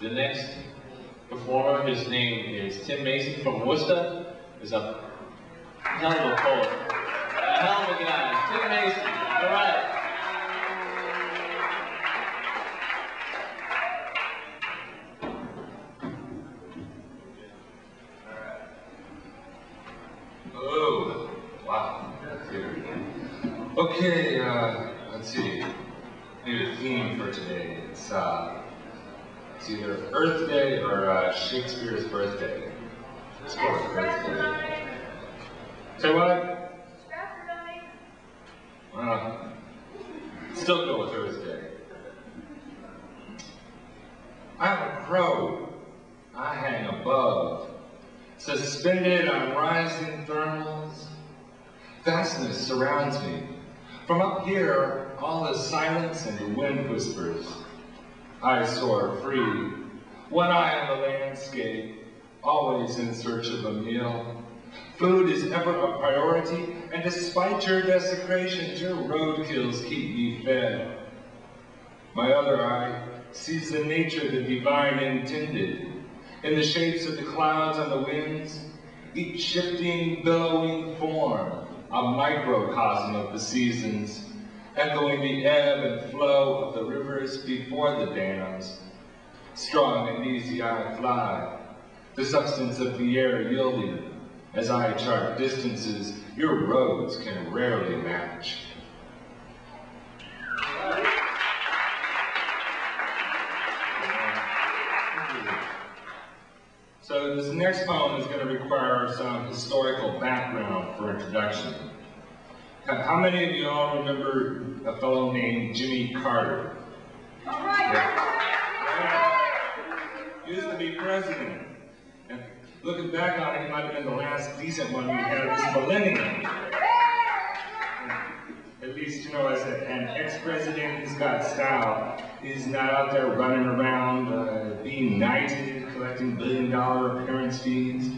The next performer, his name is Tim Mason from Worcester, is a hell of a poet. A hell of a guy. Tim Mason. All right. Oh, wow. Okay, let's see. Maybe a theme for today. It's either Earth Day or Shakespeare's birthday. Let's go with Earth Day. Say what? Still go with Earth Day. I'm a crow. I hang above, suspended on rising thermals. Vastness surrounds me. From up here, all is silence and the wind whispers. I soar free, one eye on the landscape, always in search of a meal. Food is ever a priority, and despite your desecrations, your roadkills keep me fed. My other eye sees the nature the divine intended, in the shapes of the clouds on the winds, each shifting, billowing form, a microcosm of the seasons, echoing the ebb and flow of the rivers before the dams. Strong and easy I fly, the substance of the air yielding. As I chart distances, your roads can rarely match. So this next poem is going to require some historical background for introduction. How many of you all remember a fellow named Jimmy Carter? All right. Used to be president. And looking back on it, he might have been the last decent one we had this millennium. At least, you know, as an ex-president, he's got style. He's not out there running around being knighted, collecting billion-dollar appearance fees.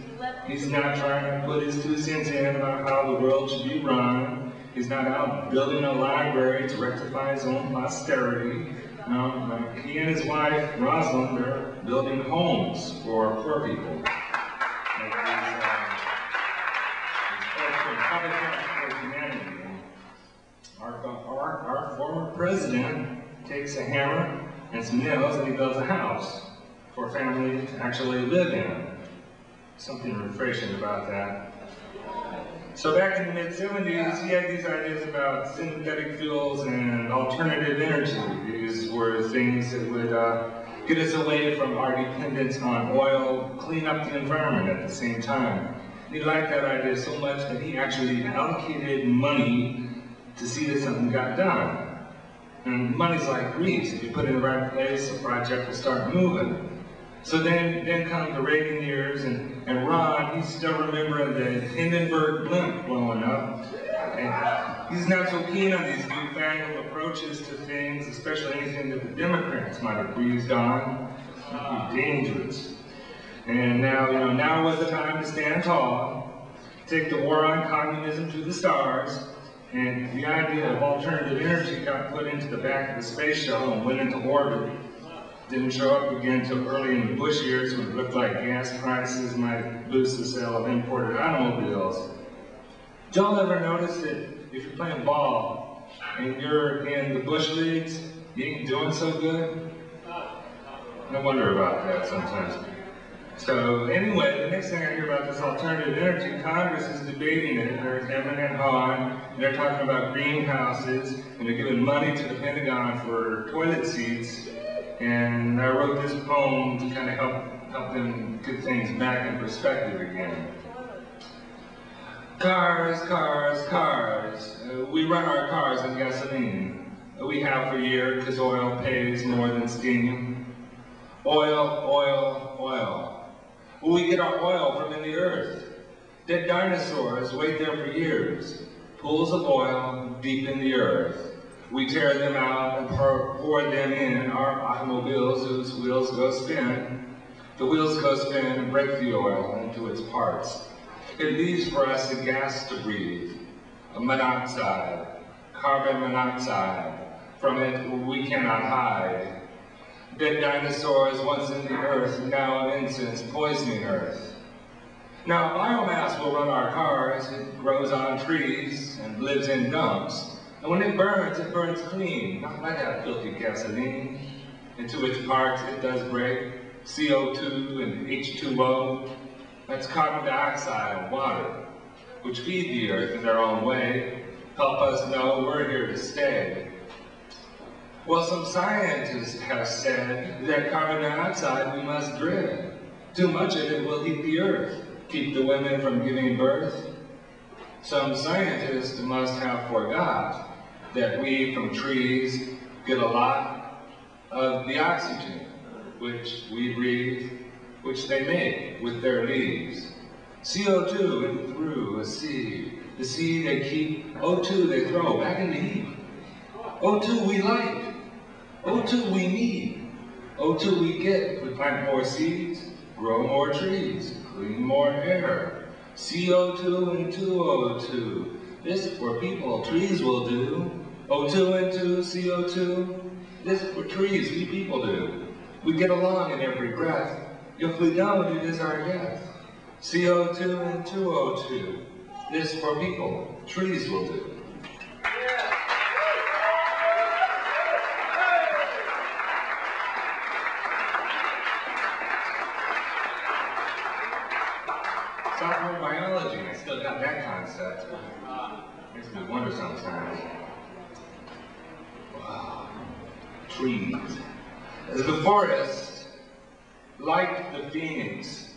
He's not trying to put his 2 cents in about how the world should be run. He's not out building a library to rectify his own posterity. No, he and his wife, Rosalind, are building homes for poor people. Our former president takes a hammer and some nails and he builds a house for a family to actually live in. Something refreshing about that. So back in the mid-70s, he had these ideas about synthetic fuels and alternative energy. These were things that would get us away from our dependence on oil, clean up the environment at the same time. He liked that idea so much that he actually allocated money to see that something got done. And money's like grease. If you put it in the right place, the project will start moving. So then come the Reagan years, and Ron, he's still remembering the Hindenburg blimp blowing up. And he's not so keen on these newfangled approaches to things, especially anything that the Democrats might have breezed on. It'd be dangerous. And now, you know, now was the time to stand tall, take the war on communism to the stars, and the idea of alternative energy got put into the back of the space shuttle and went into orbit. Didn't show up again until early in the Bush years when it looked like gas prices might boost the sale of imported automobiles. Did y'all ever notice that if you're playing ball and you're in the Bush leagues, you ain't doing so good? I wonder about that sometimes. So anyway, the next thing I hear about this alternative energy, Congress is debating it. There's Evan and Hahn, and they're talking about greenhouses, and they're giving money to the Pentagon for toilet seats. And I wrote this poem to kind of help them get things back in perspective again. Cars, cars, cars. We run our cars on gasoline. We have for years because oil pays more than steam. Oil, oil, oil. We get our oil from in the earth. Dead dinosaurs wait there for years. Pools of oil deep in the earth. We tear them out and pour them in our automobiles whose wheels go spin. The wheels go spin and break the oil into its parts. It leaves for us a gas to breathe, a monoxide, carbon monoxide. From it we cannot hide. Dead dinosaurs once in the earth, now of incense poisoning earth. Now biomass will run our cars, it grows on trees and lives in dumps. And when it burns clean, not like that filthy gasoline. Into its parts it does break CO2 and H2O. That's carbon dioxide and water, which feed the earth in their own way, help us know we're here to stay. Well, some scientists have said that carbon dioxide we must dread. Too much of it will heat the earth, keep the women from giving birth. Some scientists must have forgot that we from trees get a lot of the oxygen, which we breathe, which they make with their leaves. CO2 in through a seed. The seed they keep, O2 they throw back in the heap. O2 we like. O2 we need. O2 we get if we plant more seeds, grow more trees, clean more air. CO2 and 2O2. This for people trees will do. O2 and 2, CO2. This for trees we people do. We get along in every breath. If we don't, it is our death. CO2 and 2O2. This for people trees will do. Sophomore biology, I still got that concept. Makes me wonder sometimes. Wow. Trees. As the forest, like the phoenix,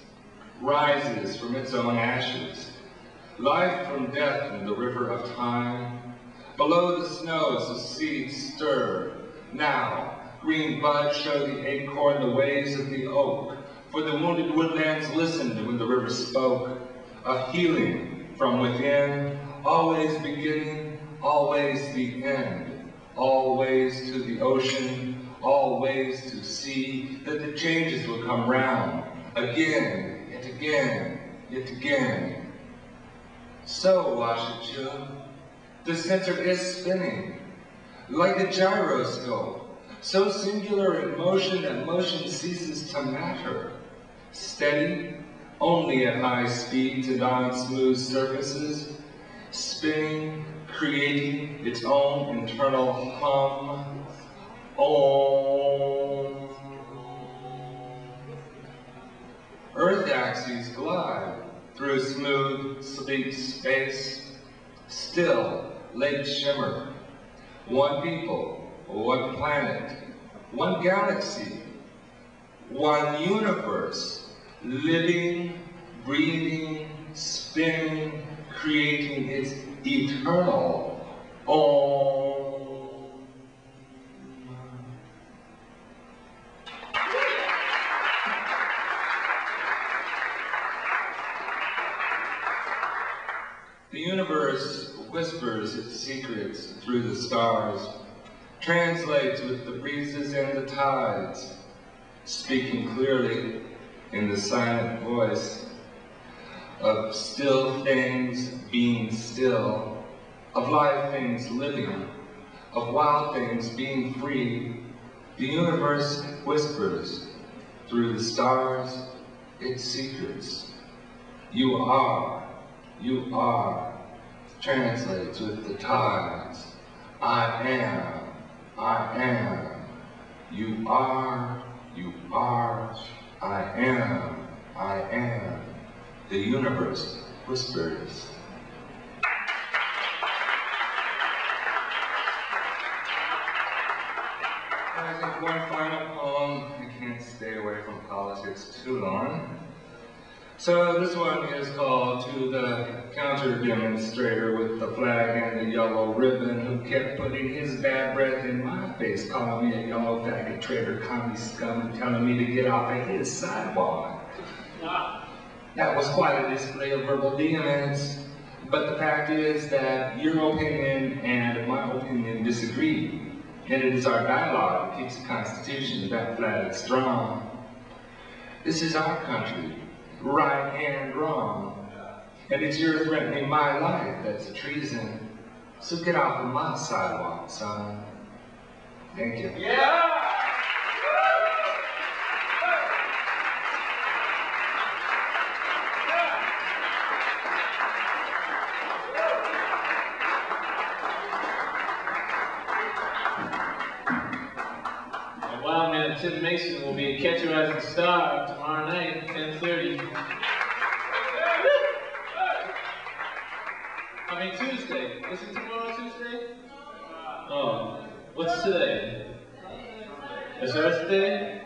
rises from its own ashes. Life from death in the river of time. Below the snows the seeds stir. Now, green buds show the acorn the ways of the oak. For the wounded woodlands listened when the river spoke. A healing from within, always beginning, always the end. Always to the ocean, always to see that the changes will come round. Again, yet again, yet again. So, Washington, the center is spinning, like a gyroscope, so singular in motion that motion ceases to matter. Steady, only at high speeds and on smooth surfaces, spinning, creating its own internal hum. Om. Earth axes glide through smooth, sleek space, still, late shimmer. One people, one planet, one galaxy, one universe, living, breathing, spinning, creating its eternal Om. The universe whispers its secrets through the stars, translates with the breezes and the tides, speaking clearly in the silent voice of still things being still, of live things living, of wild things being free. The universe whispers through the stars its secrets. You are, translates with the tides. I am. You are, I am. The universe whispers. I think one final poem. I can't stay away from politics too long. So this one is called To the Counter-Demonstrator with the flag and the yellow ribbon, who kept putting his bad breath in my face, calling me a yellow faggot traitor, commie scum, and telling me to get off of his sidewalk. That was quite a display of verbal vehemence, but the fact is that your opinion and my opinion disagree, and it is our dialogue that keeps the Constitution and that flag strong. This is our country. Right and wrong. And it's your threatening my life that's treason. So get off of my sidewalk, son. Thank you. Yeah! and Tim Mason will be a Catch a Rising Star tomorrow night, 10:30. I mean Tuesday. Isn't tomorrow Tuesday? Oh, what's today? Is Earth Day?